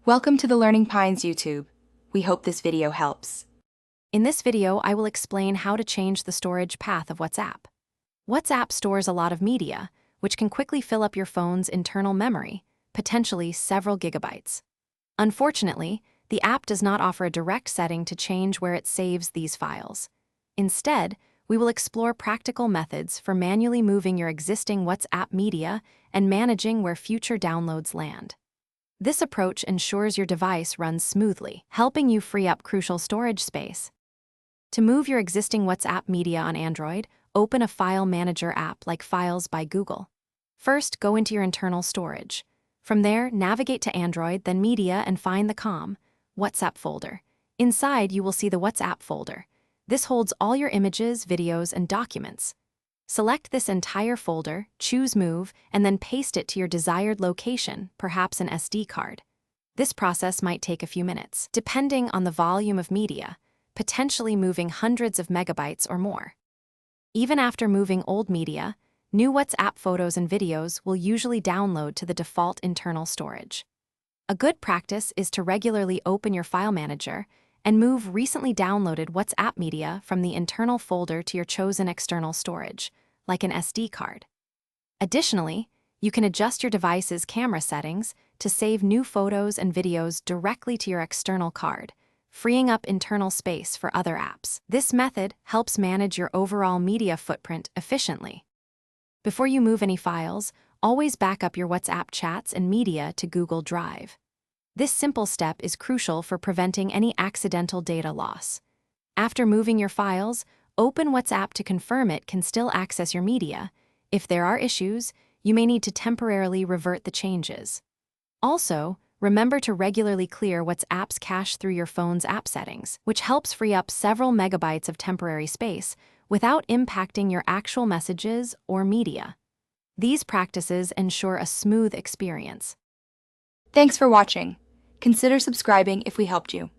Welcome to the Learning Pines YouTube. We hope this video helps. In this video, I will explain how to change the storage path of WhatsApp. WhatsApp stores a lot of media, which can quickly fill up your phone's internal memory, potentially several gigabytes. Unfortunately, the app does not offer a direct setting to change where it saves these files. Instead, we will explore practical methods for manually moving your existing WhatsApp media and managing where future downloads land. This approach ensures your device runs smoothly, helping you free up crucial storage space. To move your existing WhatsApp media on Android, open a file manager app like Files by Google. First, go into your internal storage. From there, navigate to Android, then Media, and find the COM WhatsApp folder. Inside, you will see the WhatsApp folder. This holds all your images, videos, and documents. Select this entire folder, choose Move, and then paste it to your desired location, perhaps an SD card. This process might take a few minutes, depending on the volume of media, potentially moving hundreds of megabytes or more. Even after moving old media, new WhatsApp photos and videos will usually download to the default internal storage. A good practice is to regularly open your file manager and move recently downloaded WhatsApp media from the internal folder to your chosen external storage, like an SD card. Additionally, you can adjust your device's camera settings to save new photos and videos directly to your external card, freeing up internal space for other apps. This method helps manage your overall media footprint efficiently. Before you move any files, always back up your WhatsApp chats and media to Google Drive. This simple step is crucial for preventing any accidental data loss. After moving your files, open WhatsApp to confirm it can still access your media. If there are issues, you may need to temporarily revert the changes. Also, remember to regularly clear WhatsApp's cache through your phone's app settings, which helps free up several megabytes of temporary space without impacting your actual messages or media. These practices ensure a smooth experience. Thanks for watching. Consider subscribing if we helped you.